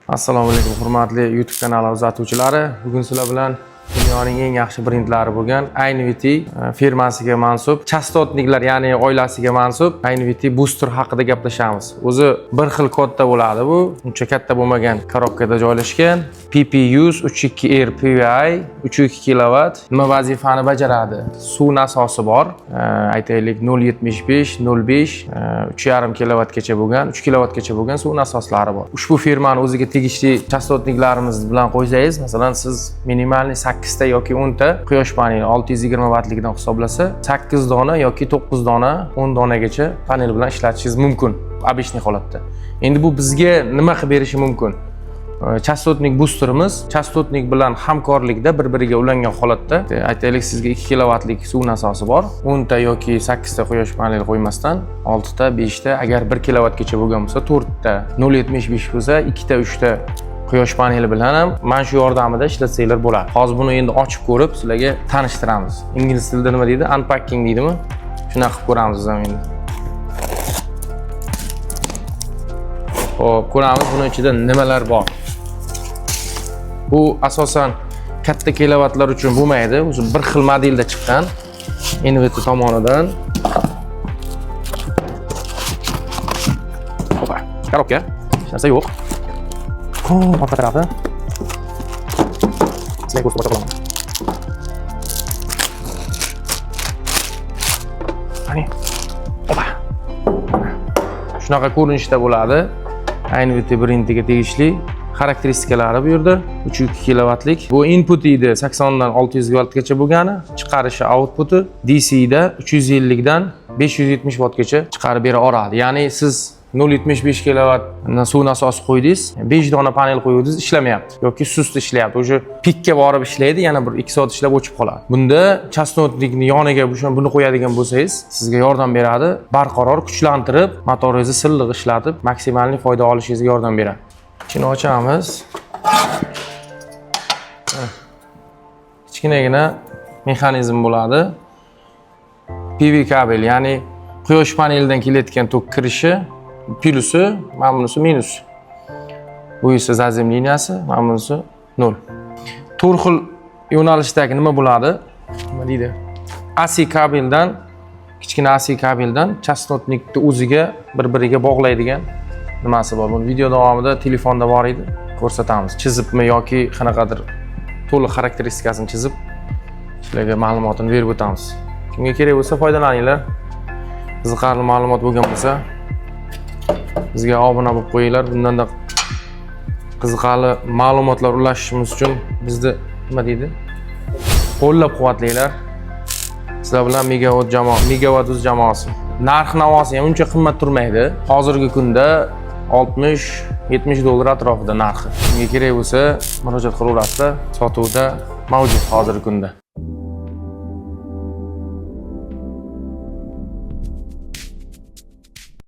Assalomu alaykum hurmatli YouTube kanali kuzatuvchilari. Bugun sizlar bilan dunyoning eng yaxshi brendlari bo'lgan Aynvity firmasiga mansub chastotniklar, ya'ni oilasiga mansub Aynvity Booster haqida gaplashamiz. O'zi bir xil kodda bo'ladi bu. Uncha katta bo'lmagan korobkada joylashgan. PP100 32R PVI 3.2 kW nima vazifani bajaradi? Suv nasosi bor. Aytaylik 0.75, 0.5, 3.5 kW gacha bo'lgan, 3 kW gacha bo'lgan suv nasoslari bor. Ushbu firmani o'ziga tegishli chastotniklarimiz bilan qo'ysangiz, masalan, siz minimalniy 8 ta yoki 10 ta quyosh paneli 620 wattligidan hisoblasa 8 dona yoki 9 dona 10 donagacha panel bilan ishlatishingiz mumkin обычный holatda. Endi bu bizga nima qilib berishi mumkin? Chastotnik boosterimiz chastotnik bilan hamkorlikda bir-biriga ulangan holatda, aytaylik sizga 2 kWlik suv nasosi bor, 10 ta yoki 8 ta quyosh paneli qo'ymasdan 6 ta, 5 ta, agar 1 kW gacha bo'lgan bo'lsa 4 ta, 0.75 bo'lsa 2 ta, 3 ta quyosh paneli bilan ham mana shu yordamida ishlatsanglar bo'ladi. Hozir buni endi ochib ko'rib sizlarga tanishtiramiz. Ingliz tilida nima deydi? Unpacking deydimi? Shuna qilib ko'ramiz ham endi. Xo'p, ko'ramiz buni ichida nimalar bor. Bu asosan katta kilovatlar uchun bo'lmaydi. O'zi bir xil modelda chiqqan Aynvity tomonidan. Opa, korobka. Hech narsa yo'q. Orqa tarafi. Sizlarga ko'rsatib o'taman. Qani. Opa. Shunaqa ko'rinishda bo'ladi. Aynvity brendiga tegishli xarakteristikalari bu yerda 3.2 kWlik. Bu inputi edi 80 dan 600 volt gacha bo'lgani, chiqarishi outputi DC da 350 dan 570 wattgacha chiqarib bera oladi. Ya'ni siz 0.75 kW suv nasosi qo'ydingiz, 5 dona panel qo'ydingiz, ishlamayapti yoki sust ishlayapti. O'sha pikka borib ishlaydi, yana bir 2 soat ishlab o'chib qoladi. Bunda chastotnikni yoniga buni qo'yadigan bo'lsangiz, sizga yordam beradi, barqaror kuchlantirib, motoringizni silliq ishlatib, maksimalniy foyda olishingizga yordam beradi. Ichini ochamiz. Kichkinagina mexanizm bo'ladi. PV kabel, ya'ni quyosh panelidan kelayotgan tok kirishi plusi, mana bunisi minus. Bu esa zazim liniyasi, mana bunisi 0. To'rt xil yo'nalishdagi nima bo'ladi? Nima deydi? AC kabeldan, kichkina AC kabeldan chastotnikni o'ziga bir-biriga bog'laydigan nimasi bor. Buni video davomida telefonda bor edi, ko'rsatamiz. Chizibmi yoki qanaqadir to'liq xarakteristikasini chizib sizlarga ma'lumotini berib o'tamiz. Kimga kerak bo'lsa foydalaninglar. Qiziqarli ma'lumot bo'lgan bo'lsa bizga obuna bo'lib qo'yinglar. Bundanda qiziqarli ma'lumotlar ulashishimiz uchun bizni nima deydi? Qo'llab-quvvatlanglar. Sizlar bilan Megawatt.uz jamoasi. Narx-navosi ham uncha qimmat turmaydi. Hozirgi kunda 60-70 dollar atrofida narxi. Kimga kerak bo'lsa murojaat qilaverasizlar. Sotuvda mavjud hozirgi kunda.